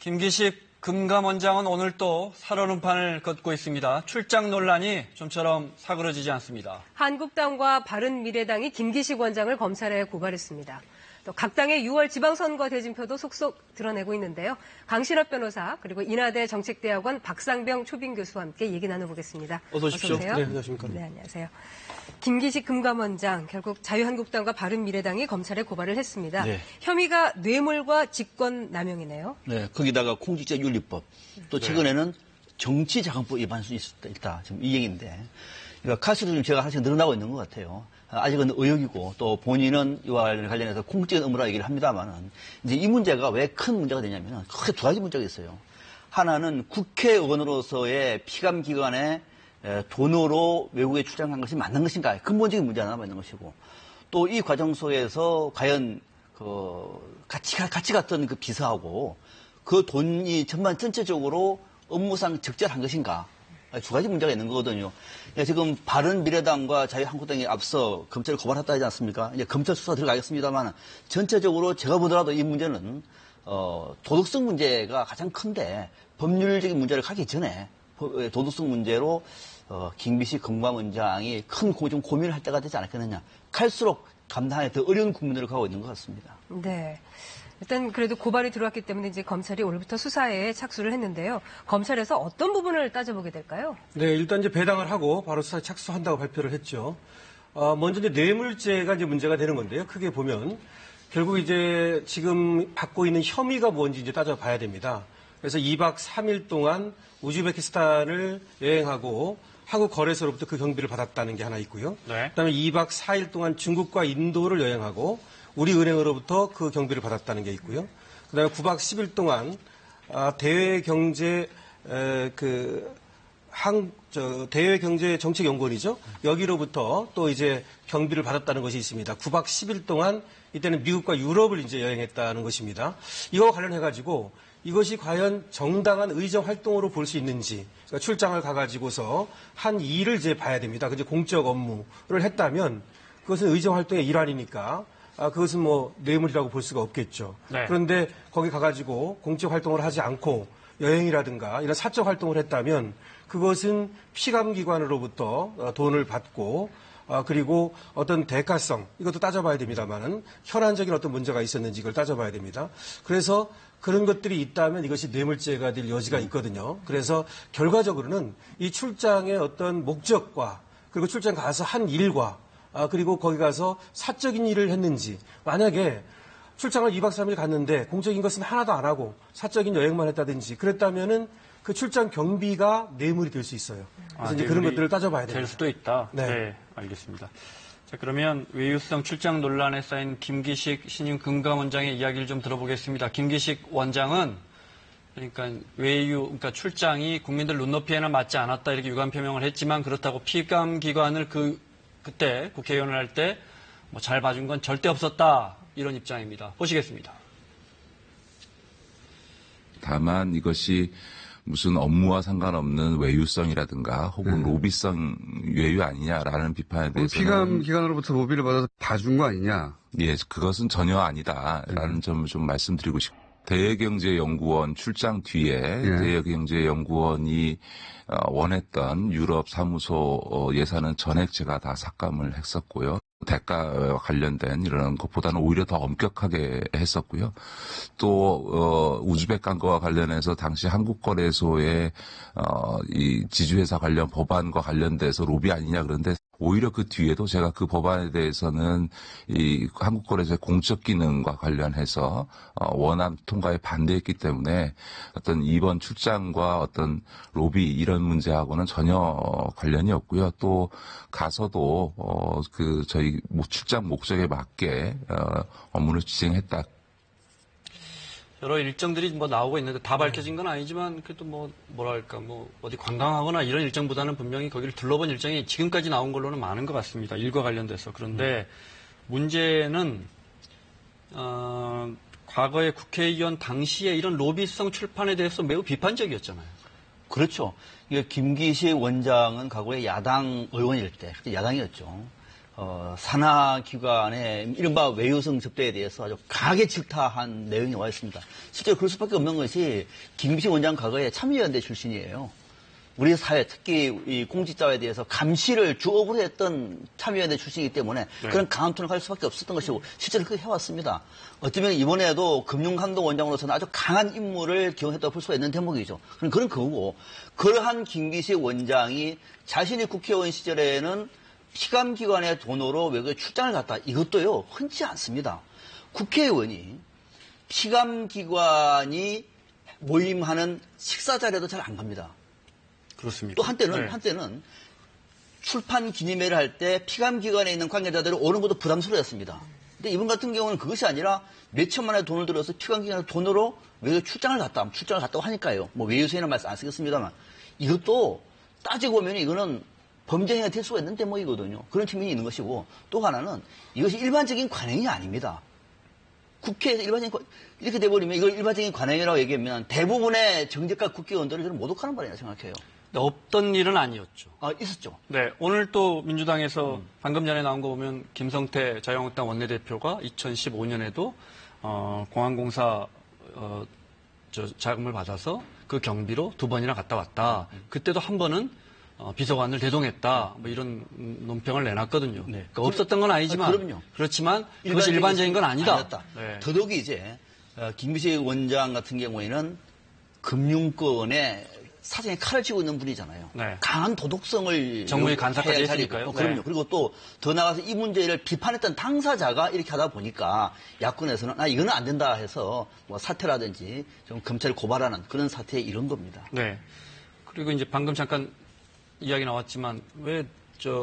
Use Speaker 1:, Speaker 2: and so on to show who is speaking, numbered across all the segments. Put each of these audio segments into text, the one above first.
Speaker 1: 김기식 금감원장은 오늘 또 살얼음판을 걷고 있습니다. 출장 논란이 좀처럼 사그러지지 않습니다.
Speaker 2: 한국당과 바른미래당이 김기식 원장을 검찰에 고발했습니다. 또 각 당의 6월 지방선거 대진표도 속속 드러내고 있는데요. 강신업 변호사 그리고 인하대 정책대학원 박상병 초빙 교수와 함께 얘기 나눠보겠습니다.
Speaker 1: 어서 오십시오.
Speaker 2: 어서 오세요.
Speaker 1: 네, 안녕하십니까.
Speaker 2: 네, 안녕하세요. 김기식 금감원장 결국 자유한국당과 바른미래당이 검찰에 고발을 했습니다.
Speaker 3: 네.
Speaker 2: 혐의가 뇌물과 직권남용이네요.
Speaker 3: 네, 거기다가 공직자윤리법, 또 최근에는 정치자금법 위반할 수 있다. 지금 이 얘기인데, 그러니까 카수도 좀 제가 하나씩 늘어나고 있는 것 같아요. 아직은 의혹이고 또 본인은 이와 관련해서 공적인 의무라 얘기를 합니다만은 이제 이 문제가 왜 큰 문제가 되냐면은 크게 두 가지 문제가 있어요. 하나는 국회의원으로서의 피감기관에 돈으로 외국에 출장한 것이 맞는 것인가 근본적인 문제 하나 있는 것이고 또 이 과정 속에서 과연 같이 갔던 그 비서하고 그 돈이 전체적으로 업무상 적절한 것인가 두 가지 문제가 있는 거거든요. 지금 바른미래당과 자유한국당이 앞서 검찰을 고발했다 하지 않습니까? 이제 검찰 수사 들어가겠습니다만 전체적으로 제가 보더라도 이 문제는 도덕성 문제가 가장 큰데 법률적인 문제를 가기 전에 도덕성 문제로 김기식 금감원장이 좀 고민을 할 때가 되지 않았겠느냐. 갈수록 감당하기 더 어려운 국면으로 가고 있는 것 같습니다.
Speaker 2: 네. 일단 그래도 고발이 들어왔기 때문에 이제 검찰이 오늘부터 수사에 착수를 했는데요. 검찰에서 어떤 부분을 따져보게 될까요?
Speaker 4: 네, 일단 이제 배당을 하고 바로 수사에 착수한다고 발표를 했죠. 먼저 이제 뇌물죄가 이제 문제가 되는 건데요. 크게 보면 결국 이제 지금 받고 있는 혐의가 뭔지 이제 따져봐야 됩니다. 그래서 2박 3일 동안 우즈베키스탄을 여행하고 한국 거래소로부터 그 경비를 받았다는 게 하나 있고요.
Speaker 1: 네.
Speaker 4: 그다음에 2박 4일 동안 중국과 인도를 여행하고 우리 은행으로부터 그 경비를 받았다는 게 있고요. 그다음에 9박 10일 동안 대외경제정책연구원이죠. 여기로부터 또 이제 경비를 받았다는 것이 있습니다. 9박 10일 동안 이때는 미국과 유럽을 이제 여행했다는 것입니다. 이거와 관련해가지고 이것이 과연 정당한 의정 활동으로 볼 수 있는지, 그러니까 출장을 가가지고서 한 일을 이제 봐야 됩니다. 그제 공적 업무를 했다면 그것은 의정 활동의 일환이니까 그것은 뭐 뇌물이라고 볼 수가 없겠죠.
Speaker 1: 네.
Speaker 4: 그런데 거기 가가지고 공적 활동을 하지 않고 여행이라든가 이런 사적 활동을 했다면 그것은 피감기관으로부터 돈을 받고 그리고 어떤 대가성 이것도 따져봐야 됩니다만은 현안적인 어떤 문제가 있었는지 이걸 따져봐야 됩니다. 그래서 그런 것들이 있다면 이것이 뇌물죄가 될 여지가 있거든요. 그래서 결과적으로는 이 출장의 어떤 목적과 그리고 출장 가서 한 일과 그리고 거기 가서 사적인 일을 했는지 만약에 출장을 2박 3일 갔는데 공적인 것은 하나도 안 하고 사적인 여행만 했다든지 그랬다면은 그 출장 경비가 뇌물이 될 수 있어요. 그래서 이제 그런 것들을 따져봐야 됩니다.
Speaker 1: 될 수도 있다.
Speaker 4: 네.
Speaker 1: 알겠습니다. 자, 그러면 외유성 출장 논란에 쌓인 김기식 신임 금감원장의 이야기를 좀 들어보겠습니다. 김기식 원장은 그러니까 그러니까 출장이 국민들 눈높이에는 맞지 않았다 이렇게 유감 표명을 했지만 그렇다고 피감기관을 그때 국회의원을 할 때 뭐 잘 봐준 건 절대 없었다 이런 입장입니다. 보시겠습니다.
Speaker 5: 다만 이것이 무슨 업무와 상관없는 외유성이라든가 혹은 로비성 외유 아니냐라는 비판에 대해서는
Speaker 6: 피감기관으로부터 로비를 받아서 봐준 거 아니냐?
Speaker 5: 예, 그것은 전혀 아니다라는 점을 좀 말씀드리고 싶습니다. 대외경제연구원 출장 뒤에 대외경제연구원이 원했던 유럽 사무소 예산은 전액 제가 다 삭감을 했었고요. 대가와 관련된 이런 것보다는 오히려 더 엄격하게 했었고요. 또 우즈벡 관계와 관련해서 당시 한국거래소의 이 지주회사 관련 법안과 관련돼서 로비 아니냐 그런데 오히려 그 뒤에도 제가 그 법안에 대해서는 이 한국거래소의 공적 기능과 관련해서 원안 통과에 반대했기 때문에 어떤 이번 출장과 어떤 로비 이런 문제하고는 전혀 관련이 없고요. 또 가서도 저희 출장 목적에 맞게 업무를 진행했다.
Speaker 1: 여러 일정들이 뭐 나오고 있는데 다 밝혀진 건 아니지만 그래도 뭐랄까 어디 관광하거나 이런 일정보다는 분명히 거기를 둘러본 일정이 지금까지 나온 걸로는 많은 것 같습니다. 일과 관련돼서. 그런데 문제는 과거에 국회의원 당시에 이런 로비성 출판에 대해서 매우 비판적이었잖아요.
Speaker 3: 그렇죠. 김기식 원장은 과거에 야당 의원일 때, 그때 야당이었죠. 산하기관의 이른바 외유성 접대에 대해서 아주 강하게 질타한 내용이 와 있습니다. 실제로 그럴 수밖에 없는 것이 김기식 원장 과거에 참여연대 출신이에요. 우리 사회, 특히 이 공직자에 대해서 감시를 주업으로 했던 참여연대 출신이기 때문에 그런 강한 톤을 갈 수밖에 없었던 것이고 실제로 그렇게 해왔습니다. 어쩌면 이번에도 금융감독원장으로서는 아주 강한 임무를 기용했다고 볼 수가 있는 대목이죠. 그런 거고 그러한 김기식 원장이 자신이 국회의원 시절에는 피감기관의 돈으로 외국에 출장을 갔다. 이것도요, 흔치 않습니다. 국회의원이 피감기관이 모임하는 식사 자리에도 잘 안 갑니다.
Speaker 1: 그렇습니까?
Speaker 3: 또 한때는 출판 기념회를 할 때 피감기관에 있는 관계자들이 오는 것도 부담스러웠습니다. 근데 이분 같은 경우는 그것이 아니라 몇 천만 원의 돈을 들여서 피감기관의 돈으로 외국에 출장을 갔다고 하니까요. 뭐 외유서에는 말씀 안 쓰겠습니다만 이것도 따지고 보면 이거는 범죄 행위가 될 수가 있는 대목이거든요. 그런 측면이 있는 것이고 또 하나는 이것이 일반적인 관행이 아닙니다. 국회에서 이렇게 돼버리면 이걸 일반적인 관행이라고 얘기하면 대부분의 정직과 국회의원들을 저는 모독하는 바람이라고 생각해요.
Speaker 1: 없던 일은 아니었죠.
Speaker 3: 있었죠.
Speaker 1: 네, 오늘 또 민주당에서 방금 전에 나온 거 보면 김성태 자유한국당 원내대표가 2015년에도 공항공사 자금을 받아서 그 경비로 2번이나 갔다 왔다. 그때도 한 번은 비서관을 대동했다. 뭐 이런 논평을 내놨거든요.
Speaker 3: 네.
Speaker 1: 그러니까 없었던 건 아니지만
Speaker 3: 그럼요.
Speaker 1: 그렇지만 그것이 일반적인 건 아니다.
Speaker 3: 아니었다.
Speaker 1: 네.
Speaker 3: 더더욱이 이제 김기식 원장 같은 경우에는 금융권에 사정에 칼을 쥐고 있는 분이잖아요.
Speaker 1: 네.
Speaker 3: 강한 도덕성을
Speaker 1: 정무위 간사까지
Speaker 3: 해야
Speaker 1: 했으니까요.
Speaker 3: 자리고. 그럼요.
Speaker 1: 네.
Speaker 3: 그리고 또 더 나가서 이 문제를 비판했던 당사자가 이렇게 하다 보니까 야권에서는 이거는 안 된다 해서 뭐 사퇴라든지 좀 검찰을 고발하는 그런 사태에 이런 겁니다.
Speaker 1: 네. 그리고 이제 방금 잠깐 이야기 나왔지만 왜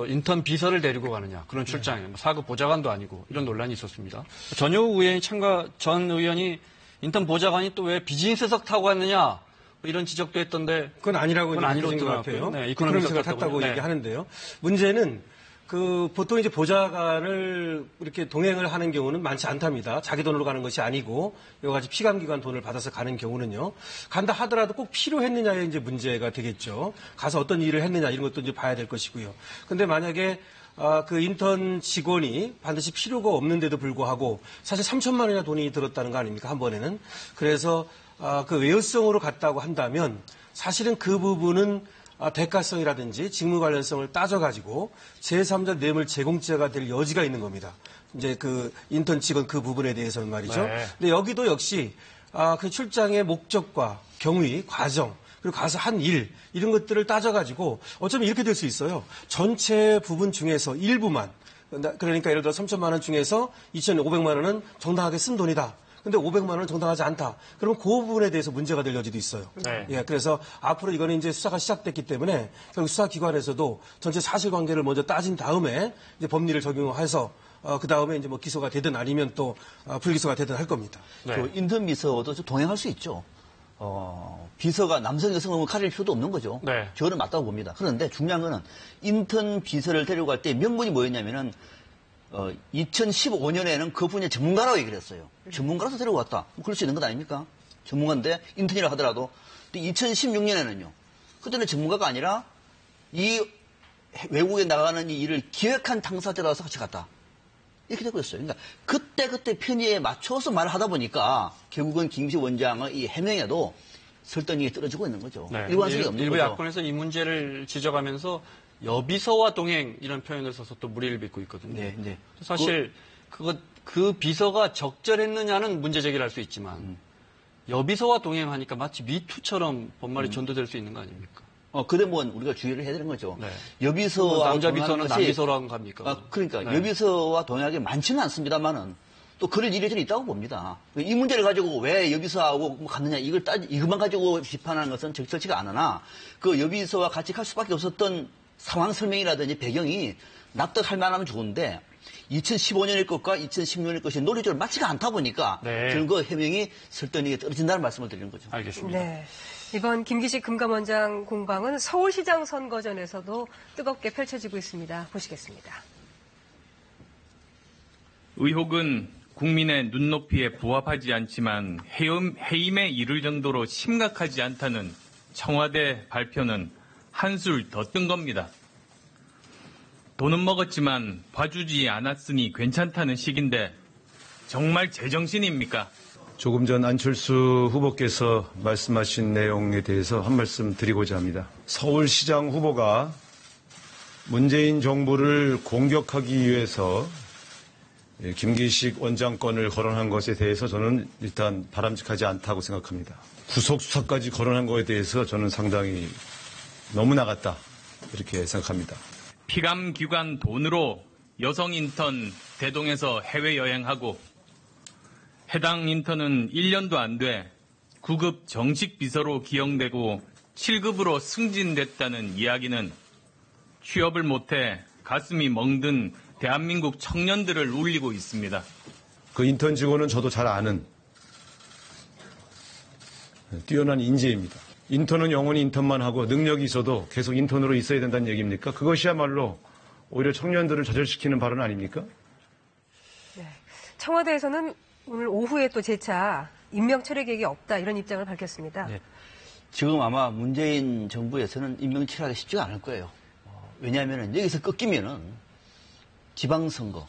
Speaker 1: 인턴 비서를 데리고 가느냐 그런 출장에 뭐 사급 보좌관도 아니고 이런 논란이 있었습니다. 전효우 의원이 전 의원이 인턴 보좌관이 또 왜 비즈니스석 타고 갔느냐 뭐 이런 지적도 했던데
Speaker 4: 그건 아니라고
Speaker 1: 그건 아니라고
Speaker 4: 것
Speaker 1: 들어갔고요.
Speaker 4: 같아요.
Speaker 1: 네,
Speaker 4: 이코노미스가 탔다고
Speaker 1: 네.
Speaker 4: 얘기하는데요. 문제는 보통 이제 보좌관을 이렇게 동행을 하는 경우는 많지 않답니다. 자기 돈으로 가는 것이 아니고 여러 가지 피감기관 돈을 받아서 가는 경우는요. 간다 하더라도 꼭 필요했느냐에 이제 문제가 되겠죠. 가서 어떤 일을 했느냐 이런 것도 이제 봐야 될 것이고요. 근데 만약에 그 인턴 직원이 반드시 필요가 없는데도 불구하고 사실 3천만 원이나 돈이 들었다는 거 아닙니까? 한 번에는. 그래서 그 외유성으로 갔다고 한다면 사실은 그 부분은 대가성이라든지 직무 관련성을 따져가지고 제3자 뇌물 제공죄가 될 여지가 있는 겁니다. 이제 그 인턴 직원 그 부분에 대해서는 말이죠.
Speaker 1: 네.
Speaker 4: 근데 여기도 역시 그 출장의 목적과 경위, 과정, 그리고 가서 한 일, 이런 것들을 따져가지고 어쩌면 이렇게 될 수 있어요. 전체 부분 중에서 일부만, 그러니까 예를 들어 3천만 원 중에서 2,500만 원은 정당하게 쓴 돈이다. 근데 500만 원은 정당하지 않다. 그러면 그 부분에 대해서 문제가 될 여지도 있어요.
Speaker 1: 네.
Speaker 4: 예, 그래서 앞으로 이거는 이제 수사가 시작됐기 때문에 결국 수사기관에서도 전체 사실관계를 먼저 따진 다음에 이제 법리를 적용해서 그 다음에 이제 뭐 기소가 되든 아니면 또 불기소가 되든 할 겁니다.
Speaker 1: 네.
Speaker 3: 그 인턴 비서도 좀 동행할 수 있죠. 비서가 남성, 여성을 가릴 필요도 없는 거죠.
Speaker 1: 네.
Speaker 3: 저는 맞다고 봅니다. 그런데 중요한 거는 인턴 비서를 데리고 갈 때 명분이 뭐였냐면은 2015년에는 그분이 전문가라고 얘기를 했어요. 전문가라서 데리고 왔다. 그럴 수 있는 것 아닙니까? 전문가인데 인턴이라 하더라도. 근데 2016년에는요. 그때는 전문가가 아니라 이 외국에 나가는 이 일을 기획한 당사자라서 같이 갔다. 이렇게 되고 있어요. 그러니까 그때 편의에 맞춰서 말을 하다 보니까 결국은 김기식 원장의 이 해명에도 설득력이 떨어지고 있는 거죠.
Speaker 1: 네.
Speaker 3: 일관성이 없는
Speaker 1: 일부
Speaker 3: 거죠.
Speaker 1: 야권에서 이 문제를 지적하면서 여비서와 동행 이런 표현을 써서 또 무리를 빚고 있거든요.
Speaker 3: 네, 네.
Speaker 1: 사실 그 비서가 적절했느냐는 문제 제기를 할 수 있지만 여비서와 동행하니까 마치 미투처럼 법말이 전도될 수 있는 거 아닙니까?
Speaker 3: 그래 뭐 우리가 주의를 해야 되는 거죠.
Speaker 1: 네.
Speaker 3: 여비서와
Speaker 1: 남자
Speaker 3: 동행하는
Speaker 1: 비서는
Speaker 3: 것이-
Speaker 1: 남비서라고 갑니까?
Speaker 3: 그러니까
Speaker 1: 네.
Speaker 3: 여비서와 동행하기 많지는 않습니다만은 또 그럴 일이 있다고 봅니다. 이 문제를 가지고 왜 여비서하고 갔느냐 이것만 가지고 비판하는 것은 적절치가 않으나 그 여비서와 같이 갈 수밖에 없었던 상황 설명이라든지 배경이 납득할 만하면 좋은데 2015년일 것과 2016년일 것이 논리적으로 맞지가 않다 보니까
Speaker 1: 네.
Speaker 3: 저는 그 해명이 설득력이 떨어진다는 말씀을 드리는 거죠.
Speaker 1: 알겠습니다.
Speaker 2: 네. 이번 김기식 금감원장 공방은 서울시장 선거전에서도 뜨겁게 펼쳐지고 있습니다. 보시겠습니다.
Speaker 7: 의혹은 국민의 눈높이에 부합하지 않지만 해임에 이를 정도로 심각하지 않다는 청와대 발표는 한술 더 뜬 겁니다. 돈은 먹었지만 봐주지 않았으니 괜찮다는 식인데 정말 제정신입니까?
Speaker 8: 조금 전 안철수 후보께서 말씀하신 내용에 대해서 한 말씀 드리고자 합니다. 서울시장 후보가 문재인 정부를 공격하기 위해서 김기식 원장 건을 거론한 것에 대해서 저는 일단 바람직하지 않다고 생각합니다. 구속수사까지 거론한 것에 대해서 저는 상당히 너무 나갔다 이렇게 생각합니다.
Speaker 7: 피감기관 돈으로 여성 인턴 대동해서 해외여행하고 해당 인턴은 1년도 안 돼 9급 정식 비서로 기용되고 7급으로 승진됐다는 이야기는 취업을 못해 가슴이 멍든 대한민국 청년들을 울리고 있습니다.
Speaker 8: 그 인턴 직원은 저도 잘 아는 뛰어난 인재입니다. 인턴은 영원히 인턴만 하고 능력이 있어도 계속 인턴으로 있어야 된다는 얘기입니까? 그것이야말로 오히려 청년들을 좌절시키는 발언 아닙니까?
Speaker 2: 네. 청와대에서는 오늘 오후에 또 재차 임명 철회 계획이 없다 이런 입장을 밝혔습니다.
Speaker 3: 네. 지금 아마 문재인 정부에서는 임명 철회하기 쉽지가 않을 거예요. 왜냐하면 여기서 꺾이면은 지방선거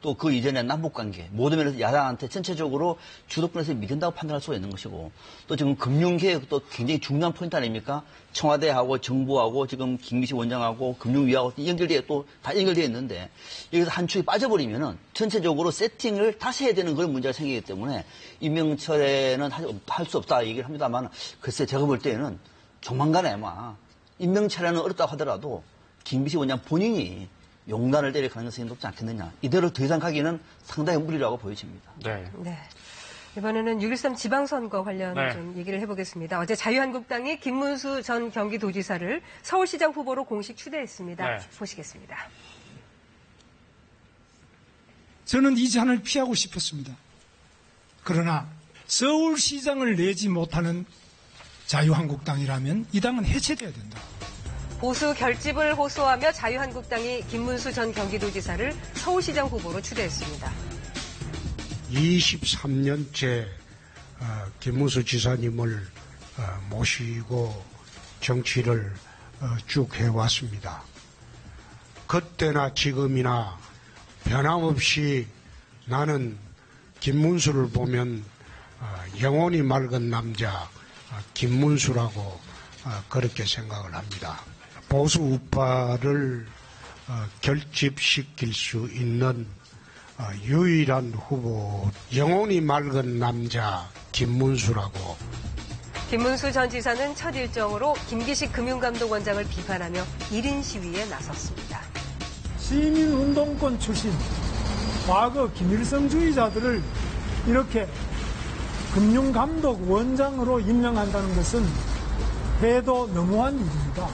Speaker 3: 또 그 이전에 남북관계 모든 면에서 야당한테 전체적으로 주도권에서 밀린다고 판단할 수가 있는 것이고 또 지금 금융개혁도 굉장히 중요한 포인트 아닙니까? 청와대하고 정부하고 지금 김기식 원장하고 금융위하고 연결되어 또 다 연결되어 있는데 여기서 한 축이 빠져버리면은 전체적으로 세팅을 다시 해야 되는 그런 문제가 생기기 때문에 임명철회는 할 수 없다 얘기를 합니다만 글쎄 제가 볼 때는 조만간에 아마 임명철회는 어렵다고 하더라도 김기식 원장 본인이 용단을 때릴 가능성이 높지 않겠느냐. 이대로 더 이상 가기는 상당히 무리라고 보여집니다.
Speaker 1: 네.
Speaker 2: 네. 이번에는 6.13 지방선거 관련
Speaker 1: 네.
Speaker 2: 좀 얘기를 해보겠습니다. 어제 자유한국당이 김문수 전 경기도지사를 서울시장 후보로 공식 추대했습니다.
Speaker 1: 네.
Speaker 2: 보시겠습니다.
Speaker 9: 저는 이 잔을 피하고 싶었습니다. 그러나 서울시장을 내지 못하는 자유한국당이라면 이 당은 해체돼야 된다.
Speaker 2: 보수 결집을 호소하며 자유한국당이 김문수 전 경기도지사를 서울시장 후보로 추대했습니다.
Speaker 9: 23년째 김문수 지사님을 모시고 정치를 쭉 해왔습니다. 그때나 지금이나 변함없이 나는 김문수를 보면 영혼이 맑은 남자 김문수라고 그렇게 생각을 합니다. 보수 우파를 결집시킬 수 있는 유일한 후보, 영혼이 맑은 남자 김문수라고.
Speaker 2: 김문수 전 지사는 첫 일정으로 김기식 금융감독원장을 비판하며 1인 시위에 나섰습니다.
Speaker 10: 시민운동권 출신 과거 김일성주의자들을 이렇게 금융감독원장으로 임명한다는 것은 해도 너무한 일입니다.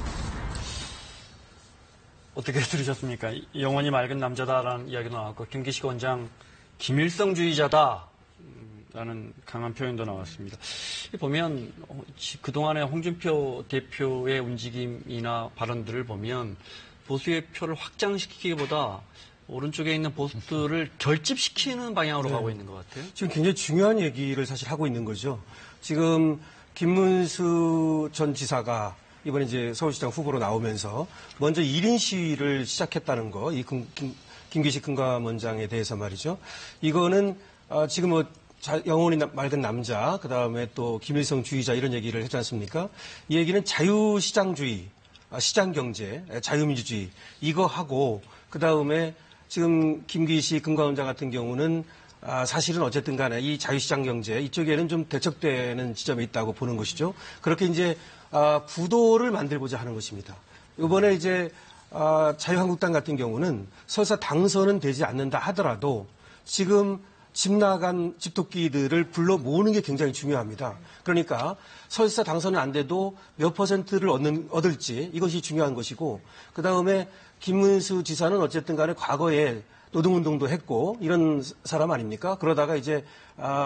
Speaker 1: 어떻게 들으셨습니까? 영원히 맑은 남자다라는 이야기도 나왔고 김기식 원장 김일성주의자다 라는 강한 표현도 나왔습니다. 보면 그동안의 홍준표 대표의 움직임이나 발언들을 보면 보수의 표를 확장시키기보다 오른쪽에 있는 보수들을 결집시키는 방향으로 가고 있는 것 같아요.
Speaker 4: 지금 굉장히 중요한 얘기를 사실 하고 있는 거죠. 지금 김문수 전 지사가 이번에 이제 서울시장 후보로 나오면서 먼저 1인 시위를 시작했다는 거, 이 김기식 금감원장에 대해서 말이죠. 이거는 지금 뭐 영혼이 맑은 남자, 그 다음에 또 김일성주의자 이런 얘기를 했지 않습니까? 이 얘기는 자유시장주의, 시장경제, 자유민주주의 이거 하고 그 다음에 지금 김기식 금감원장 같은 경우는 사실은 어쨌든 간에 이 자유시장 경제 이쪽에는 좀 대척되는 지점이 있다고 보는 것이죠. 그렇게 이제 구도를 만들고자 하는 것입니다. 이번에 이제 자유한국당 같은 경우는 설사 당선은 되지 않는다 하더라도 지금 집 나간 집토끼들을 불러 모으는 게 굉장히 중요합니다. 그러니까 설사 당선은 안 돼도 몇 퍼센트를 얻을지 이것이 중요한 것이고 그다음에 김문수 지사는 어쨌든 간에 과거에 노동운동도 했고 이런 사람 아닙니까? 그러다가 이제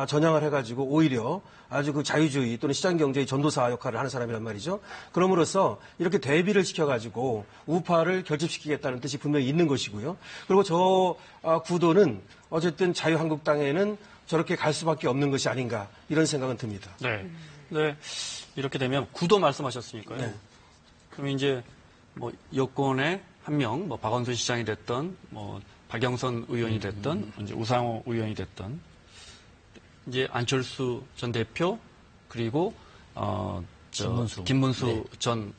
Speaker 4: 전향을 해가지고 오히려 아주 그 자유주의 또는 시장경제의 전도사 역할을 하는 사람이란 말이죠. 그럼으로써 이렇게 대비를 시켜가지고 우파를 결집시키겠다는 뜻이 분명히 있는 것이고요. 그리고 저 구도는 어쨌든 자유한국당에는 저렇게 갈 수밖에 없는 것이 아닌가 이런 생각은 듭니다.
Speaker 1: 네. 네. 이렇게 되면 구도 말씀하셨으니까요.
Speaker 4: 네.
Speaker 1: 그럼 이제 뭐 여권의 한 명, 뭐 박원순 시장이 됐던, 뭐 박영선 의원이 됐던, 이제 우상호 의원이 됐던, 이제 안철수 전 대표 그리고 김문수
Speaker 3: 네.
Speaker 1: 전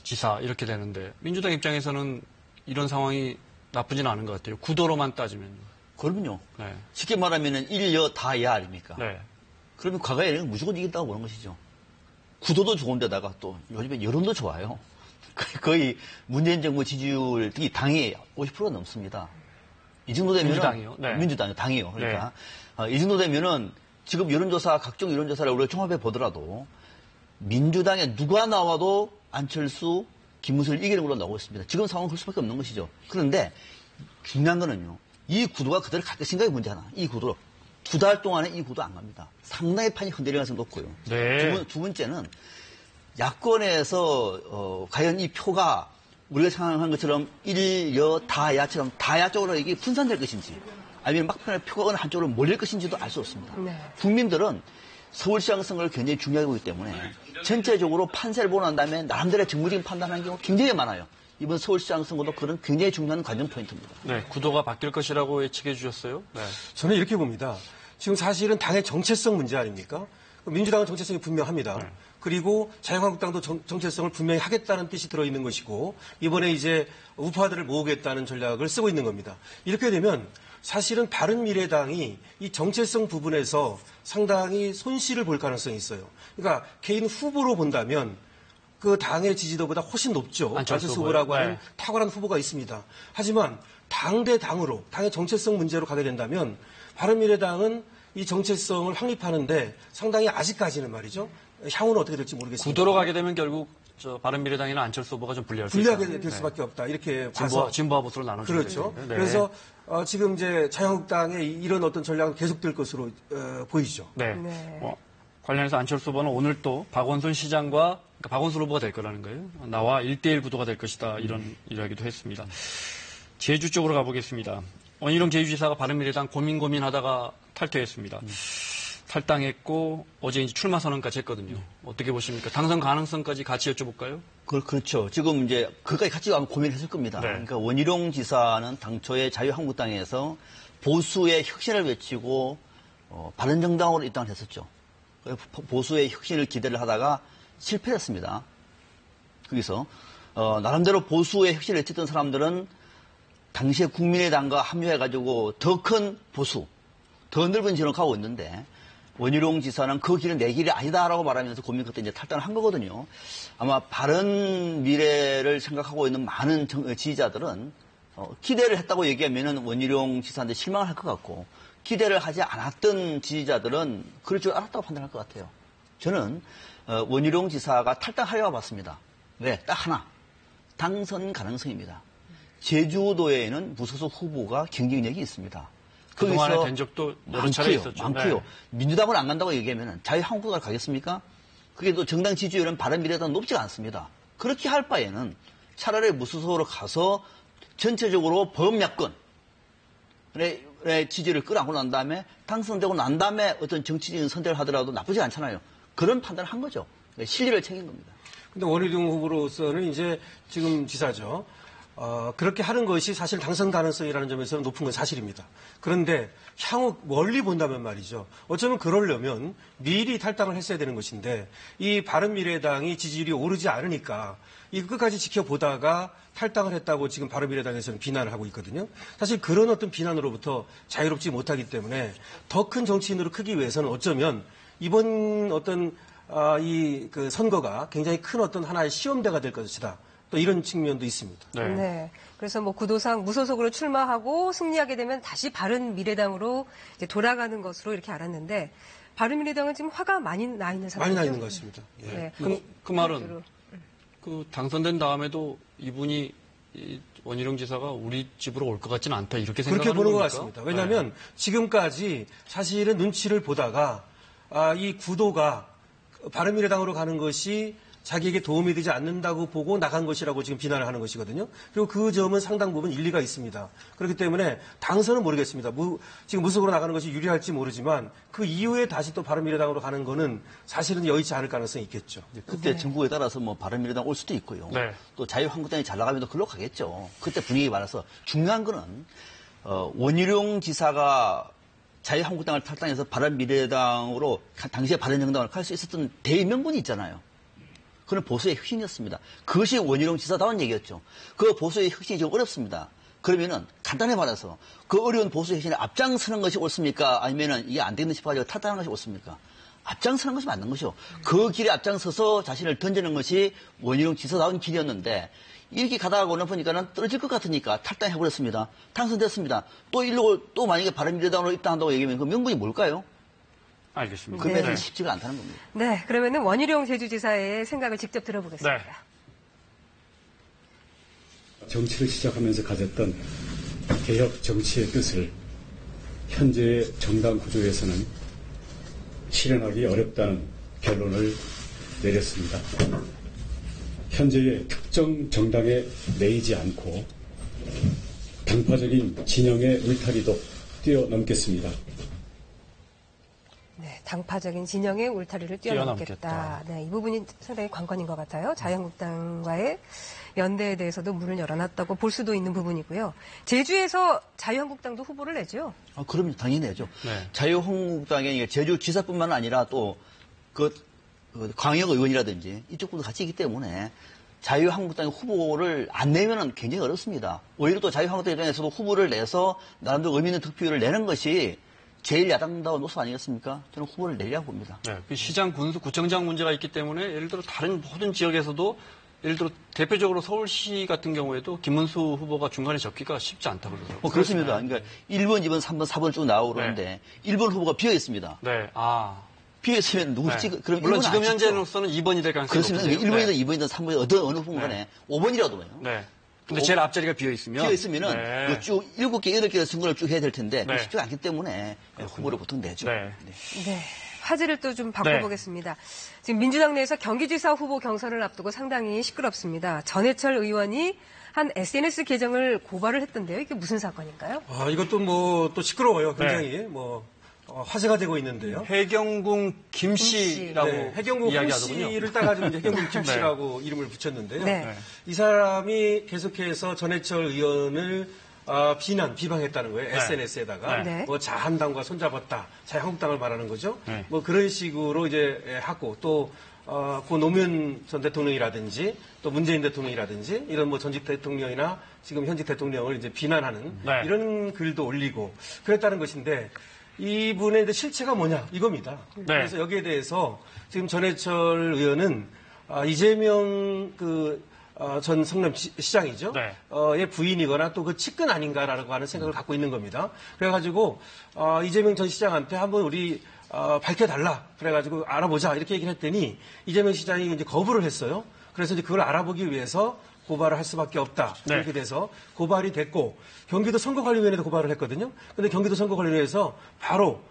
Speaker 1: 지사 이렇게 되는데 민주당 입장에서는 이런 상황이 나쁘지는 않은 것 같아요. 구도로만 따지면.
Speaker 3: 그럼요.
Speaker 1: 네.
Speaker 3: 쉽게 말하면은 일여 다야 아닙니까?
Speaker 1: 네.
Speaker 3: 그러면 과거에는 무조건 이긴다고 보는 것이죠. 구도도 좋은데다가 또 요즘에 여론도 좋아요. 거의 문재인 정부 지지율이 당이 50%가 넘습니다. 이 정도 되면
Speaker 1: 민주당이요? 네.
Speaker 3: 민주당 당이요. 그러니까 이 정도 되면은 지금 여론조사 각종 여론조사를 우리가 종합해 보더라도 민주당에 누가 나와도 안철수, 김문수를 이기는 걸로 나오고 있습니다. 지금 상황은 그럴 수밖에 없는 것이죠. 그런데 중요한 거는요. 이 구도가 그대로 갈 것인가의 문제 하나. 이 구도로. 2달 동안에 이 구도 안 갑니다. 상당히 판이 흔들릴 가능성이 높고요.
Speaker 1: 네.
Speaker 3: 두 번째는 야권에서 과연 이 표가 우리가 생각한 것처럼 일여 다야처럼 다야 쪽으로 이게 분산될 것인지 아니면 막판에 표가 어느 한쪽으로 몰릴 것인지도 알 수 없습니다.
Speaker 2: 네.
Speaker 3: 국민들은 서울시장 선거를 굉장히 중요하게 보기 때문에 전체적으로 판세를 보고 난 다음에 나름대로 정무적인 판단하는 경우가 굉장히 많아요. 이번 서울시장 선거도 그런 굉장히 중요한 관전 포인트입니다.
Speaker 1: 네, 구도가 바뀔 것이라고 예측해 주셨어요. 네.
Speaker 4: 저는 이렇게 봅니다. 지금 사실은 당의 정체성 문제 아닙니까? 민주당은 정체성이 분명합니다. 그리고 자유한국당도 정체성을 분명히 하겠다는 뜻이 들어있는 것이고 이번에 이제 우파들을 모으겠다는 전략을 쓰고 있는 겁니다. 이렇게 되면 사실은 바른미래당이 이 정체성 부분에서 상당히 손실을 볼 가능성이 있어요. 그러니까 개인 후보로 본다면 그 당의 지지도보다 훨씬 높죠. 안철수 후보라고 하는 탁월한 후보가 있습니다. 하지만 당 대 당으로 당의 정체성 문제로 가게 된다면 바른미래당은 이 정체성을 확립하는데 상당히 아직까지는 말이죠. 향후는 어떻게 될지 모르겠습니다.
Speaker 1: 구도로 가게 되면 결국 바른미래당이나 안철수 후보가 좀 불리할 수 있다.
Speaker 4: 불리하게 될 수밖에 없다. 이렇게 봐서
Speaker 1: 진보와 보수로 나눠지게
Speaker 4: 그렇죠.
Speaker 1: 되는데. 네.
Speaker 4: 그래서 지금 이제 자유한국당의 이런 어떤 전략은 계속될 것으로 보이죠.
Speaker 1: 네. 관련해서 안철수 후보는 오늘 또 박원순 시장과 그러니까 박원순 후보가 될 거라는 거예요. 나와 1대1 구도가 될 것이다. 이런 이야기도 했습니다. 제주 쪽으로 가보겠습니다. 원희룡 제주지사가 바른미래당 고민하다가 탈퇴했습니다. 탈당했고 어제 이제 출마 선언까지 했거든요. 어떻게 보십니까? 당선 가능성까지 같이 여쭤볼까요?
Speaker 3: 그렇죠. 지금 이제 그까지 같이 가면 고민했을 겁니다.
Speaker 1: 네.
Speaker 3: 그러니까 원희룡 지사는 당초에 자유한국당에서 보수의 혁신을 외치고 바른정당으로 입당을 했었죠. 보수의 혁신을 기대를 하다가 실패했습니다. 거기서 나름대로 보수의 혁신을 외쳤던 사람들은 당시에 국민의당과 합류해가지고 더 큰 보수, 더 넓은 진영을 가고 있는데 원희룡 지사는 그 길은 내 길이 아니다라고 말하면서 고민 끝에 이제 탈당을 한 거거든요. 아마 바른 미래를 생각하고 있는 많은 지지자들은 기대를 했다고 얘기하면은 원희룡 지사한테 실망을 할 것 같고 기대를 하지 않았던 지지자들은 그럴 줄 알았다고 판단할 것 같아요. 저는 원희룡 지사가 탈당하려고 봤습니다. 왜? 딱 하나. 당선 가능성입니다. 제주도에는 무소속 후보가 경쟁력이 있습니다.
Speaker 1: 그동안에 된 적도 여러 차례 있었죠.
Speaker 3: 많고요.
Speaker 1: 네.
Speaker 3: 민주당을 안 간다고 얘기하면 자유한국당을 가겠습니까? 그게 또 정당 지지율은 바른미래당 높지가 않습니다. 그렇게 할 바에는 차라리 무소속으로 가서 전체적으로 범야권의 지지를 끌어안고 난 다음에 당선되고 난 다음에 어떤 정치적인 선택을 하더라도 나쁘지 않잖아요. 그런 판단을 한 거죠. 실리를 챙긴 겁니다.
Speaker 4: 근데 원희룡 후보로서는 이제 지금 지사죠. 그렇게 하는 것이 사실 당선 가능성이라는 점에서는 높은 건 사실입니다. 그런데 향후 멀리 본다면 말이죠. 어쩌면 그러려면 미리 탈당을 했어야 되는 것인데 이 바른미래당이 지지율이 오르지 않으니까 이 끝까지 지켜보다가 탈당을 했다고 지금 바른미래당에서는 비난을 하고 있거든요. 사실 그런 어떤 비난으로부터 자유롭지 못하기 때문에 더 큰 정치인으로 크기 위해서는 어쩌면 이번 어떤 이 그 선거가 굉장히 큰 어떤 하나의 시험대가 될 것이다. 또 이런 측면도 있습니다.
Speaker 2: 네. 그래서 뭐 구도상 무소속으로 출마하고 승리하게 되면 다시 바른미래당으로 이제 돌아가는 것으로 이렇게 알았는데 바른미래당은 지금 화가 많이 나 있는 상황이죠.
Speaker 4: 많이 나 있는 것 같습니다. 예.
Speaker 2: 네.
Speaker 1: 그 말은 당선된 다음에도 이분이 원희룡 지사가 우리 집으로 올 것 같지는 않다 이렇게 생각하는
Speaker 4: 그렇게 보는
Speaker 1: 겁니까?
Speaker 4: 것 같습니다. 왜냐하면 지금까지 사실은 눈치를 보다가 이 구도가 바른미래당으로 가는 것이 자기에게 도움이 되지 않는다고 보고 나간 것이라고 지금 비난을 하는 것이거든요. 그리고 그 점은 상당 부분 일리가 있습니다. 그렇기 때문에 당선은 모르겠습니다. 지금 무속으로 나가는 것이 유리할지 모르지만 그 이후에 다시 또 바른미래당으로 가는 거는 사실은 여의치 않을 가능성이 있겠죠.
Speaker 3: 그때 정부에 따라서 뭐 바른미래당 올 수도 있고요.
Speaker 1: 네.
Speaker 3: 또 자유한국당이 잘 나가면 또 글로 가겠죠. 그때 분위기에 말아서 중요한 거는 원희룡 지사가 자유한국당을 탈당해서 바른미래당으로 당시에 바른정당을 갈 수 있었던 대명분이 있잖아요. 그건 보수의 혁신이었습니다. 그것이 원희룡 지사다운 얘기였죠. 그 보수의 혁신이 지금 어렵습니다. 그러면은 간단히 말해서 그 어려운 보수 혁신에 앞장서는 것이 옳습니까? 아니면은 이게 안 되는 싶어가지고 탈당하는 것이 옳습니까? 앞장서는 것이 맞는 것이요. 그 길에 앞장서서 자신을 던지는 것이 원희룡 지사다운 길이었는데 이렇게 가다가는 보니까는 떨어질 것 같으니까 탈당해버렸습니다. 당선됐습니다. 또 일로 또 만약에 바른미래당으로 입당한다고 얘기하면 그 명분이 뭘까요?
Speaker 1: 알겠습니다.
Speaker 3: 그 매는
Speaker 2: 네.
Speaker 3: 쉽지가 않다는 겁니다.
Speaker 2: 네, 그러면은 원희룡 제주지사의 생각을 직접 들어보겠습니다.
Speaker 1: 네.
Speaker 11: 정치를 시작하면서 가졌던 개혁 정치의 뜻을 현재의 정당 구조에서는 실현하기 어렵다는 결론을 내렸습니다. 현재의 특정 정당에 매이지 않고 당파적인 진영의 울타리도 뛰어넘겠습니다.
Speaker 2: 네, 당파적인 진영의 울타리를 뛰어넘겠다. 네, 이 부분이 상당히 관건인 것 같아요. 자유한국당과의 연대에 대해서도 문을 열어놨다고 볼 수도 있는 부분이고요. 제주에서 자유한국당도 후보를 내죠?
Speaker 3: 그럼요. 당연히 내죠.
Speaker 1: 네.
Speaker 3: 자유한국당의 제주지사뿐만 아니라 또 광역 의원이라든지 이쪽 분도 같이 있기 때문에 자유한국당의 후보를 안 내면은 굉장히 어렵습니다. 오히려 또 자유한국당 입장에서도 후보를 내서 나름대로 의미 있는 득표율을 내는 것이 제일 야당다운 노선 아니겠습니까? 저는 후보를 내려고 봅니다.
Speaker 1: 네, 그 시장, 군수, 구청장 문제가 있기 때문에 예를 들어 다른 모든 지역에서도 예를 들어 대표적으로 서울시 같은 경우에도 김문수 후보가 중간에 적기가 쉽지 않다고 그러더라고요.
Speaker 3: 그렇습니다. 그러니까 1번, 2번, 3번, 4번 쭉 나오고 그러는데 1번 후보가 비어 있습니다.
Speaker 1: 네,
Speaker 3: 비어 있으면 누구 찍 그럼
Speaker 1: 물론
Speaker 3: 1번
Speaker 1: 지금
Speaker 3: 안 찍죠.
Speaker 1: 현재로서는 2번이 될 가능성이
Speaker 3: 그렇습니다.
Speaker 1: 높은데요.
Speaker 3: 1번이든
Speaker 1: 네.
Speaker 3: 2번이든 3번이든 어느 후보 간에 5번이라도 해요.
Speaker 1: 네. 근데 제일 앞자리가 비어 있으면
Speaker 3: 비어있으면은 쭉 7개, 8개 선거를 쭉 해야 될 텐데
Speaker 1: 네.
Speaker 3: 쉽지 않기 때문에 후보를 보통 내죠.
Speaker 1: 네.
Speaker 2: 네. 화제를 또 좀 바꿔보겠습니다. 지금 민주당 내에서 경기지사 후보 경선을 앞두고 상당히 시끄럽습니다. 전해철 의원이 한 SNS 계정을 고발을 했던데요. 이게 무슨 사건인가요?
Speaker 4: 이것도 또 시끄러워요. 굉장히 화제가 되고 있는데요.
Speaker 1: 해경궁 김씨라고
Speaker 4: 해경궁
Speaker 1: 이야기하더군요.
Speaker 4: 김씨를 따가지고 이제 해경궁 김씨라고 이름을 붙였는데요.
Speaker 2: 네.
Speaker 4: 이 사람이 계속해서 전해철 의원을 비방했다는 거예요. SNS에다가.
Speaker 2: 네.
Speaker 4: 자한당과 손잡았다. 자유한국당을 말하는 거죠.
Speaker 1: 네.
Speaker 4: 그런 식으로 이제 하고 또 고 노무현 전 대통령이라든지 또 문재인 대통령이라든지 이런 전직 대통령이나 지금 현직 대통령을 이제 비난하는 이런 글도 올리고 그랬다는 것인데 이분의 이제 실체가 뭐냐 이겁니다. 그래서 여기에 대해서 지금 전해철 의원은 이재명 전 성남시장이죠. 의 부인이거나 또 그 측근 아닌가라고 하는 생각을 갖고 있는 겁니다. 그래가지고 이재명 전 시장한테 한번 우리 밝혀달라. 그래가지고 알아보자 이렇게 얘기를 했더니 이재명 시장이 이제 거부를 했어요. 그래서 이제 그걸 알아보기 위해서 고발을 할 수밖에 없다. 이렇게 돼서 고발이 됐고 경기도 선거관리위원회도 고발을 했거든요. 근데 경기도 선거관리위원회에서 바로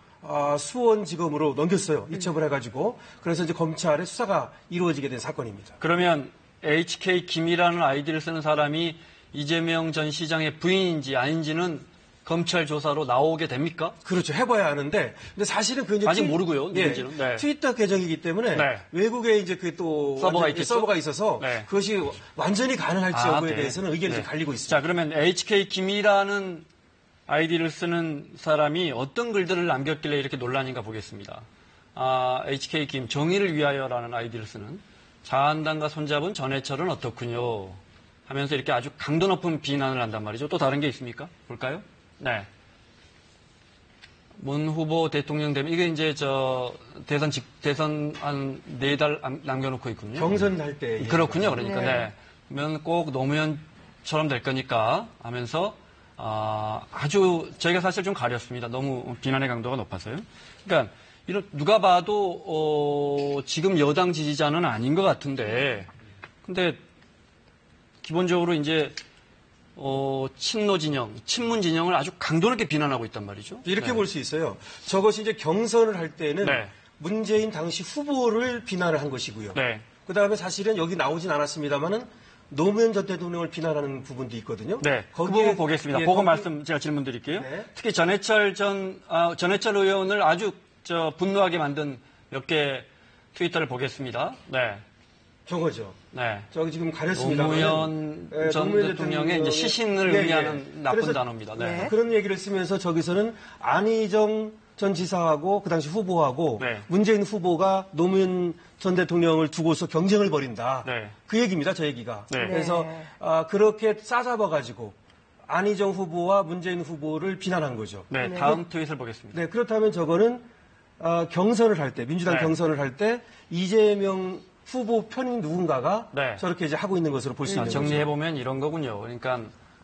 Speaker 4: 수원지검으로 넘겼어요. 이첩을 해가지고. 그래서 이제 검찰의 수사가 이루어지게 된 사건입니다.
Speaker 1: 그러면 HK 김이라는 아이디를 쓰는 사람이 이재명 전 시장의 부인인지 아닌지는 검찰 조사로 나오게 됩니까?
Speaker 4: 그렇죠. 해봐야 하는데, 근데 사실은 그 이제
Speaker 1: 아직 모르고요. 누군지는. 네.
Speaker 4: 트위터 계정이기 때문에 외국에 이제 또 서버가 있어서 그것이 완전히 가능할지 여부에 대해서는 의견이 좀 갈리고 있습니다.
Speaker 1: 자, 그러면 HK 김이라는 아이디를 쓰는 사람이 어떤 글들을 남겼길래 이렇게 논란인가 보겠습니다. HK 김 정의를 위하여라는 아이디를 쓰는 자한당과 손잡은 전해철은 어떻군요 하면서 이렇게 아주 강도 높은 비난을 한단 말이죠. 또 다른 게 있습니까? 볼까요? 네. 문 후보 대통령 되면 이게 이제 대선 한 4달 남겨놓고 있군요.
Speaker 4: 경선 할 때.
Speaker 1: 그렇군요. 그러니까 네. 그러면 꼭 노무현처럼 될 거니까 하면서 아주 저희가 사실 좀 가렸습니다. 너무 비난의 강도가 높아서요. 그러니까 누가 봐도 지금 여당 지지자는 아닌 것 같은데 근데 기본적으로 이제 친노 진영, 친문 진영을 아주 강도 높게 비난하고 있단 말이죠.
Speaker 4: 이렇게 볼 수 있어요. 저것이 이제 경선을 할 때는 문재인 당시 후보를 비난을 한 것이고요. 그다음에 사실은 여기 나오진 않았습니다만은 노무현 전 대통령을 비난하는 부분도 있거든요.
Speaker 1: 네, 그
Speaker 4: 거기에
Speaker 1: 부분 보겠습니다.
Speaker 4: 예,
Speaker 1: 보고
Speaker 4: 거기-
Speaker 1: 말씀 제가 질문 드릴게요.
Speaker 4: 네.
Speaker 1: 특히 전해철 의원을 아주 분노하게 만든 몇 개 트위터를 보겠습니다. 네,
Speaker 4: 저거죠.
Speaker 1: 네.
Speaker 4: 저기 지금 가렸습니다.
Speaker 1: 노무현 전 대통령의 이제 시신을 의미하는 나쁜 단어입니다. 네.
Speaker 4: 그런 얘기를 쓰면서 저기서는 안희정 전 지사하고 그 당시 후보하고
Speaker 1: 네.
Speaker 4: 문재인 후보가 노무현 전 대통령을 두고서 경쟁을 벌인다.
Speaker 1: 네.
Speaker 4: 그 얘기입니다. 저 얘기가.
Speaker 1: 네.
Speaker 4: 그래서 그렇게 싸잡아가지고 안희정 후보와 문재인 후보를 비난한 거죠.
Speaker 1: 네, 다음 트윗을 보겠습니다.
Speaker 4: 네, 그렇다면 저거는 경선을 할 때, 민주당
Speaker 1: 네.
Speaker 4: 경선을 할 때 이재명 후보 편인 누군가가
Speaker 1: 네.
Speaker 4: 저렇게 이제 하고 있는 것으로 볼 수 있는 거죠.
Speaker 1: 정리해보면 이런 거군요. 그러니까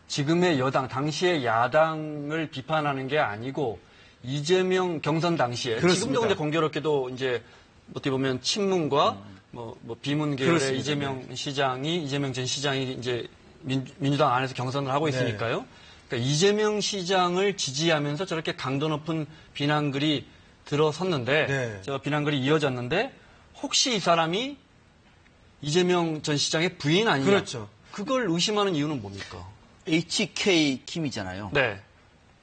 Speaker 1: 지금의 여당, 당시의 야당을 비판하는 게 아니고 이재명 경선 당시에
Speaker 4: 그렇습니다.
Speaker 1: 지금도 근데 공교롭게도 이제 어떻게 보면 친문과 뭐 비문 계열의
Speaker 4: 그렇습니다.
Speaker 1: 이재명 전 시장이 이제 민주당 안에서 경선을 하고 있으니까요. 그러니까 이재명 시장을 지지하면서 저렇게 강도 높은 비난글이 들어섰는데,
Speaker 4: 네.
Speaker 1: 저 비난글이 이어졌는데 혹시 이 사람이 이재명 전 시장의 부인 아니냐?
Speaker 4: 그렇죠.
Speaker 1: 그걸 의심하는 이유는 뭡니까?
Speaker 3: HK 김이잖아요.
Speaker 1: 네.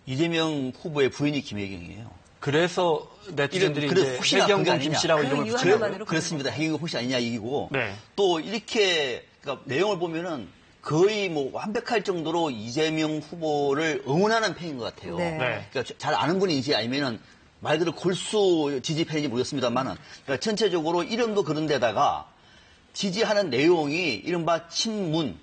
Speaker 3: 이재명 후보의 부인이 김혜경이에요.
Speaker 1: 그래서 네티즌들이
Speaker 3: 그래서
Speaker 1: 이제
Speaker 3: 혹시나 그게
Speaker 1: 해경공
Speaker 3: 아니냐.
Speaker 1: 김씨라고
Speaker 2: 그
Speaker 1: 이름을
Speaker 2: 이유
Speaker 1: 붙여요.
Speaker 2: 하나만으로
Speaker 3: 그렇습니다. 해경이 혹시 아니냐 얘기고
Speaker 1: 네.
Speaker 3: 또 이렇게 그러니까 내용을 보면은 거의 뭐 완벽할 정도로 이재명 후보를 응원하는 편인 것 같아요.
Speaker 2: 네.
Speaker 1: 네.
Speaker 3: 그러니까 잘 아는 분인지 아니면은 말 그대로 골수 지지 편인지 모르겠습니다만은 그러니까 전체적으로 이름도 그런 데다가 지지하는 내용이 이른바 친문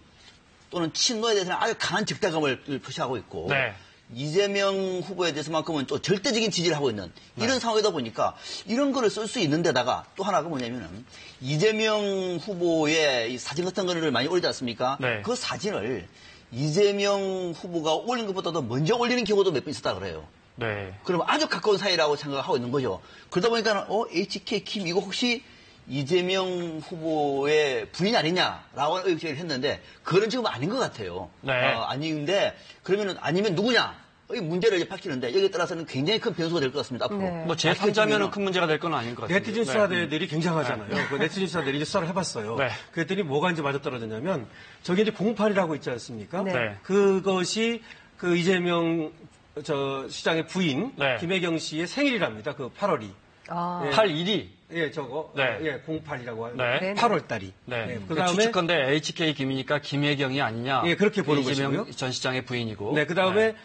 Speaker 3: 또는 친노에 대해서는 아주 강한 적대감을 표시하고 있고
Speaker 1: 네.
Speaker 3: 이재명 후보에 대해서만큼은 또 절대적인 지지를 하고 있는 이런 상황이다 보니까 이런 거를 쓸 수 있는 데다가 또 하나가 뭐냐면은 이재명 후보의 이 사진 같은 거를 많이 올리지 않습니까?
Speaker 1: 네.
Speaker 3: 그 사진을 이재명 후보가 올린 것보다도 먼저 올리는 경우도 몇 번 있었다 그래요.
Speaker 1: 네.
Speaker 3: 그러면 아주 가까운 사이라고 생각하고 있는 거죠. 그러다 보니까 HK 김 이거 혹시 이재명 후보의 부인 아니냐라고 의혹을 했는데 그거는 지금 아닌 것 같아요.
Speaker 1: 네.
Speaker 3: 아닌데 그러면은 아니면 누구냐? 이 문제를 이제 밝히는데 여기에 따라서는 굉장히 큰 변수가 될 것 같습니다. 앞으로.
Speaker 2: 네.
Speaker 1: 뭐 제3자면은 큰 문제가 될 건 아닌 것 같습니다.
Speaker 4: 네티즌 수사대들이 굉장하잖아요. 그 네티즌 수사대들이 이제 수사를 해봤어요.
Speaker 1: 네.
Speaker 4: 그랬더니 뭐가 이제 맞아떨어졌냐면 저게 이제 08이라고 있지 않습니까?
Speaker 2: 네.
Speaker 4: 그것이 그 이재명 시장의 부인
Speaker 1: 네.
Speaker 4: 김혜경 씨의 생일이랍니다. 그 8월이.
Speaker 2: 아,
Speaker 4: 예.
Speaker 1: 8일이.
Speaker 4: 예, 저거.
Speaker 1: 네.
Speaker 4: 예, 08이라고 하는.
Speaker 1: 네.
Speaker 4: 8월 달이.
Speaker 1: 네.
Speaker 4: 그
Speaker 1: 그러니까
Speaker 4: 다음에
Speaker 1: 추측건데 HK 김이니까 김혜경이 아니냐.
Speaker 4: 예, 그렇게 보는
Speaker 1: 이재명
Speaker 4: 것이고요.
Speaker 1: 전 시장의 부인이고.
Speaker 4: 네, 그 다음에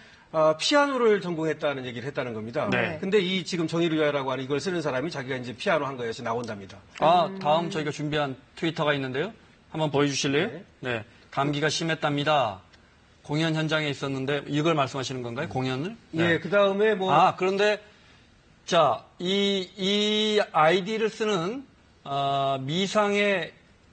Speaker 4: 피아노를 전공했다는 얘기를 했다는 겁니다.
Speaker 1: 네.
Speaker 4: 근데 이 지금 정의를 위하여라고 하는 이걸 쓰는 사람이 자기가 이제 피아노 한 거에서 나온답니다.
Speaker 1: 다음 저희가 준비한 트위터가 있는데요. 한번 보여주실래요? 네. 감기가 심했답니다. 공연 현장에 있었는데 이걸 말씀하시는 건가요? 공연을? 네.
Speaker 4: 예, 그 다음에 뭐.
Speaker 1: 그런데 자, 이 아이디를 쓰는 미상의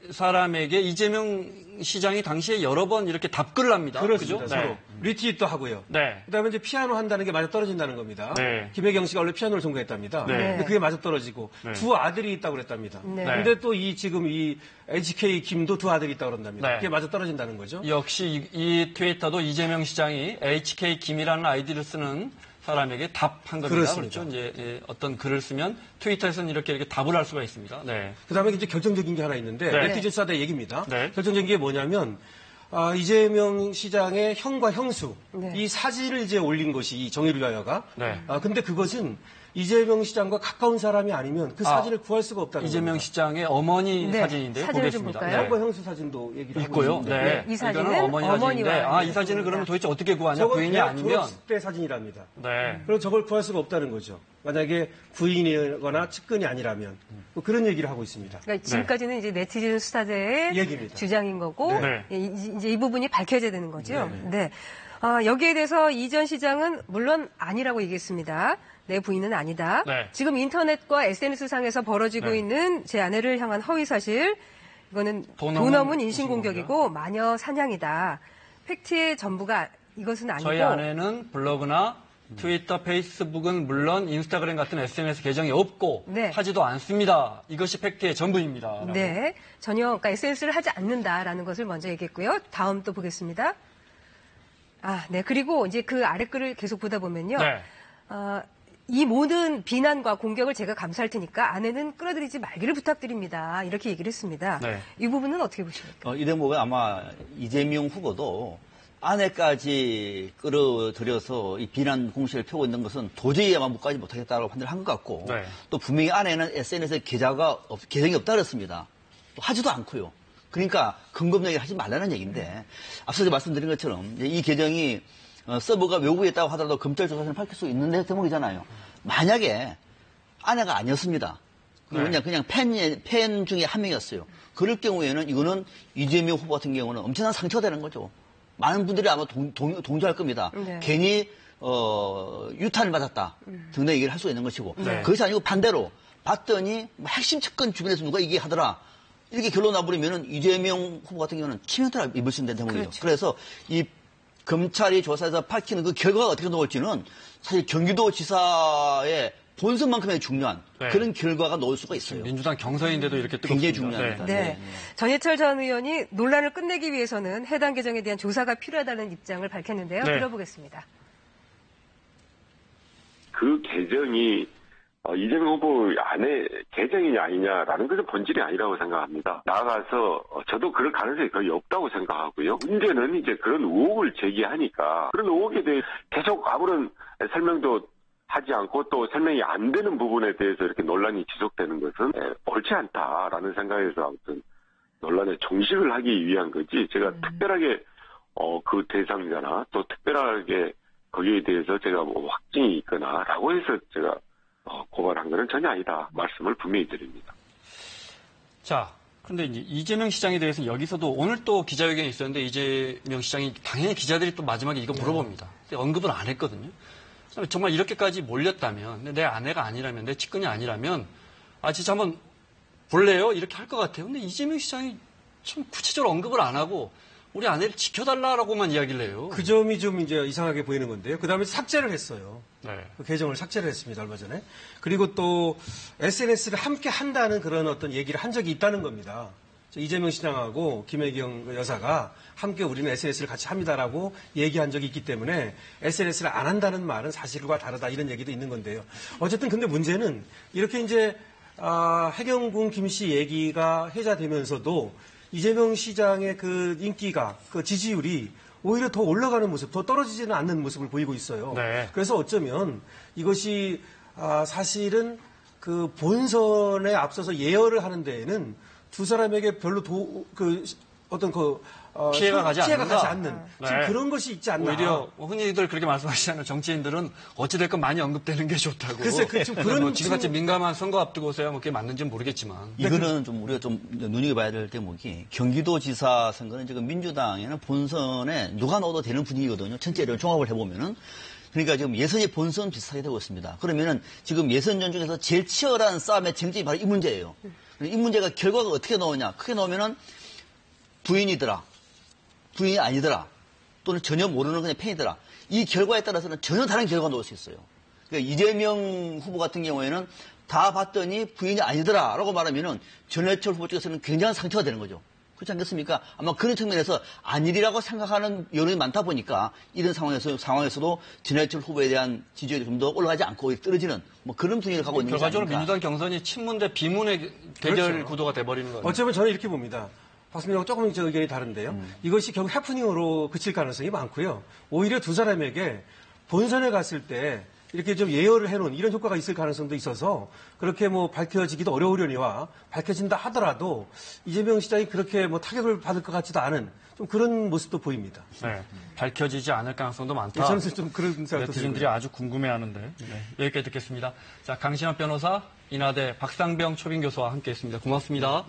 Speaker 1: 사람에게 이재명 시장이 당시에 여러 번 이렇게 답글을 합니다.
Speaker 4: 그렇습니다.
Speaker 1: 그죠?
Speaker 4: 서로.
Speaker 1: 네.
Speaker 4: 리트윗도 하고요.
Speaker 1: 네.
Speaker 4: 그다음에 이제 피아노 한다는 게 맞아 떨어진다는 겁니다.
Speaker 1: 네.
Speaker 4: 김혜경 씨가 원래 피아노를 전공했답니다.
Speaker 1: 네.
Speaker 4: 근데 그게 맞아 떨어지고
Speaker 1: 네.
Speaker 4: 두 아들이 있다고 그랬답니다.
Speaker 2: 네.
Speaker 4: 근데 또 지금 이 HK 김도 두 아들이 있다고 그런답니다.
Speaker 1: 네.
Speaker 4: 그게 맞아 떨어진다는 거죠.
Speaker 1: 역시 이 트위터도 이재명 시장이 HK 김이라는 아이디를 쓰는 사람에게 답한 겁니다.
Speaker 4: 그렇습니다.
Speaker 1: 그렇죠. 이제 어떤 글을 쓰면 트위터에서는 이렇게 답을 할 수가 있습니다. 네.
Speaker 4: 그다음에 이제 결정적인 게 하나 있는데
Speaker 1: 네.
Speaker 4: 네티즌 수사대 얘기입니다.
Speaker 1: 네.
Speaker 4: 결정적인 게 뭐냐면 이재명 시장의 형과 형수
Speaker 2: 네.
Speaker 4: 이 사진을 이제 올린 것이 이 정의를 위하여가.
Speaker 1: 네.
Speaker 4: 근데 그것은 이재명 시장과 가까운 사람이 아니면 그 사진을 구할 수가 없다는
Speaker 1: 이재명
Speaker 4: 겁니다.
Speaker 1: 시장의 어머니
Speaker 2: 네.
Speaker 1: 사진인데요.
Speaker 2: 사진을 좀
Speaker 1: 보겠습니다.
Speaker 2: 볼까요?
Speaker 4: 형과 형수 사진도 얘기를 하고
Speaker 1: 있고요.
Speaker 4: 있는데.
Speaker 1: 네.
Speaker 2: 이 사진은
Speaker 1: 이거는 어머니 사진인데
Speaker 2: 어머니와
Speaker 1: 이 사진을 그러면 도대체 어떻게 구하냐?
Speaker 4: 저건
Speaker 1: 부인이
Speaker 4: 대학
Speaker 1: 아니면
Speaker 4: 졸업식 때 사진이랍니다.
Speaker 1: 네.
Speaker 4: 그럼 저걸 구할 수가 없다는 거죠. 만약에 부인이거나 측근이 아니라면 뭐 그런 얘기를 하고 있습니다.
Speaker 2: 그러니까 지금까지는 이제 네티즌 수사대의
Speaker 4: 얘기입니다.
Speaker 2: 주장인 거고
Speaker 1: 네.
Speaker 2: 이제 이 부분이 밝혀져야 되는 거죠. 네. 여기에 대해서 이 전 시장은 물론 아니라고 얘기했습니다. 내 부인은 아니다.
Speaker 1: 네.
Speaker 2: 지금 인터넷과 SNS 상에서 벌어지고
Speaker 1: 네.
Speaker 2: 있는 제 아내를 향한 허위 사실 이거는
Speaker 1: 돈
Speaker 2: 돈
Speaker 1: 없는
Speaker 2: 없는 인신공격이고 마녀 사냥이다. 팩트의 전부가 이것은 아니고
Speaker 1: 저희 아내는 블로그나 트위터, 페이스북은 물론 인스타그램 같은 SNS 계정이 없고
Speaker 2: 네.
Speaker 1: 하지도 않습니다. 이것이 팩트의 전부입니다. 라고.
Speaker 2: 네, 전혀 그러니까 SNS를 하지 않는다라는 것을 먼저 얘기했고요. 다음 또 보겠습니다. 네. 그리고 이제 그 아래 글을 계속 보다 보면요.
Speaker 1: 네.
Speaker 2: 이 모든 비난과 공격을 제가 감수할 테니까 아내는 끌어들이지 말기를 부탁드립니다. 이렇게 얘기를 했습니다.
Speaker 1: 네.
Speaker 2: 이 부분은 어떻게 보십니까?
Speaker 3: 이 대목은 아마 이재명 후보도 아내까지 끌어들여서 이 비난 공세를 펴고 있는 것은 도저히 아마 묵가지 못하겠다고 판단을 한 것 같고
Speaker 1: 네.
Speaker 3: 또 분명히 아내는 SNS에 계정이 없다 그랬습니다. 또 하지도 않고요. 그러니까 근거 얘기를 하지 말라는 얘기인데 앞서 말씀드린 것처럼 이 계정이 서버가 외국에 있다고 하더라도 검찰 조사에서 밝힐 수 있는 대목이잖아요. 만약에 아내가 아니었습니다. 그냥 팬 중에 한 명이었어요. 그럴 경우에는 이거는 이재명 후보 같은 경우는 엄청난 상처가 되는 거죠. 많은 분들이 아마 동조할 겁니다.
Speaker 2: 네.
Speaker 3: 괜히 유탄을 맞았다 등등 얘기를 할 수가 있는 것이고
Speaker 1: 네.
Speaker 3: 그것이 아니고 반대로 봤더니 핵심 측근 주변에서 누가 얘기하더라 이렇게 결론 나버리면은 이재명 후보 같은 경우는 치명타를 입을 수 있는 대목이에요.
Speaker 2: 그렇죠.
Speaker 3: 그래서 이 검찰이 조사해서 밝히는 그 결과가 어떻게 나올지는 사실 경기도지사의 본선만큼의 중요한
Speaker 1: 네.
Speaker 3: 그런 결과가 나올 수가 있어요.
Speaker 1: 민주당 경선인데도 이렇게
Speaker 3: 굉장히
Speaker 1: 뜨겁습니다.
Speaker 3: 중요합니다.
Speaker 2: 네. 전해철 전 의원이 논란을 끝내기 위해서는 해당 계정에 대한 조사가 필요하다는 입장을 밝혔는데요.
Speaker 1: 네.
Speaker 2: 들어보겠습니다.
Speaker 12: 그 계정이 이재명 후보 안에 계정이냐 아니냐라는 것은 본질이 아니라고 생각합니다. 나아가서 저도 그럴 가능성이 거의 없다고 생각하고요. 문제는 이제 그런 의혹을 제기하니까 그런 의혹에 대해 계속 아무런 설명도 하지 않고 또 설명이 안 되는 부분에 대해서 이렇게 논란이 지속되는 것은 옳지 않다라는 생각에서 아무튼 논란에 종식을 하기 위한 거지 제가 특별하게 그 대상자나 또 특별하게 거기에 대해서 제가 뭐 확증이 있거나라고 해서 제가 고발한 것은 전혀 아니다 말씀을 분명히 드립니다.
Speaker 1: 자, 근데 이제 이재명 시장에 대해서는 여기서도 오늘 또 기자회견이 있었는데 이재명 시장이 당연히 기자들이 또 마지막에 이거 물어봅니다. 근데 언급을 안 했거든요. 정말 이렇게까지 몰렸다면, 내 아내가 아니라면, 내 측근이 아니라면, 진짜 한번 볼래요? 이렇게 할 것 같아요. 근데 이재명 시장이 참 구체적으로 언급을 안 하고, 우리 아내를 지켜달라라고만 이야기를 해요.
Speaker 4: 그 점이 좀 이제 이상하게 보이는 건데요. 그 다음에 삭제를 했어요.
Speaker 1: 네.
Speaker 4: 그 계정을 삭제를 했습니다, 얼마 전에. 그리고 또 SNS를 함께 한다는 그런 어떤 얘기를 한 적이 있다는 겁니다. 이재명 시장하고 김혜경 여사가 함께 우리는 SNS를 같이 합니다라고 얘기한 적이 있기 때문에 SNS를 안 한다는 말은 사실과 다르다 이런 얘기도 있는 건데요. 어쨌든 근데 문제는 이렇게 이제 해경군 김 씨 얘기가 회자되면서도 이재명 시장의 그 인기가 그 지지율이 오히려 더 올라가는 모습, 더 떨어지지는 않는 모습을 보이고 있어요.
Speaker 1: 네.
Speaker 4: 그래서 어쩌면 이것이 사실은 그 본선에 앞서서 예열을 하는 데에는 두 사람에게 별로
Speaker 1: 피해가 가지
Speaker 4: 않는
Speaker 1: 네.
Speaker 4: 지금 그런 것이 있지 않나.
Speaker 1: 오히려 흔히들 그렇게 말씀하시잖아요. 정치인들은 어찌됐건 많이 언급되는 게 좋다고.
Speaker 4: 글쎄, 그런
Speaker 1: 지금같이 민감한 선거 앞두고서야 그게 맞는지는 모르겠지만.
Speaker 3: 이거는 좀 우리가 좀 눈여겨봐야 될 대목이 경기도지사 선거는 지금 민주당에는 본선에 누가 넣어도 되는 분위기거든요. 전체를 종합을 해보면은. 그러니까 지금 예선이 본선 비슷하게 되고 있습니다. 그러면은 지금 예선전 중에서 제일 치열한 싸움의 쟁점이 바로 이 문제예요. 이 문제가 결과가 어떻게 나오냐. 크게 나오면은 부인이더라. 부인이 아니더라. 또는 전혀 모르는 그냥 팬이더라. 이 결과에 따라서는 전혀 다른 결과가 나올 수 있어요. 그러니까 이재명 후보 같은 경우에는 다 봤더니 부인이 아니더라. 라고 말하면은 전해철 후보 쪽에서는 굉장한 상처가 되는 거죠. 그렇지 않겠습니까? 아마 그런 측면에서 아니리라고 생각하는 여론이 많다 보니까 이런 상황에서도 전해철 후보에 대한 지지율이 좀 더 올라가지 않고 떨어지는 뭐 그런 분위기를 가고 있는 거죠.
Speaker 1: 결과적으로 민주당 경선이 친문 대 비문의 대결
Speaker 4: 그렇죠.
Speaker 1: 구도가 돼버리는 거예요.
Speaker 4: 어쩌면 저는 이렇게 봅니다. 박수민하고 조금 저 의견이 다른데요. 이것이 결국 해프닝으로 그칠 가능성이 많고요. 오히려 두 사람에게 본선에 갔을 때 이렇게 좀 예열을 해놓은 이런 효과가 있을 가능성도 있어서 그렇게 뭐 밝혀지기도 어려우려니와 밝혀진다 하더라도 이재명 시장이 그렇게 뭐 타격을 받을 것 같지도 않은 좀 그런 모습도 보입니다.
Speaker 1: 네, 밝혀지지 않을 가능성도 많다.
Speaker 4: 저는 좀 그런 생각도
Speaker 1: 네티즌들이
Speaker 4: 들고요.
Speaker 1: 아주 궁금해하는데 네, 여기까지 듣겠습니다. 자, 강신환 변호사, 인하대 박상병 초빙교수와 함께했습니다. 고맙습니다.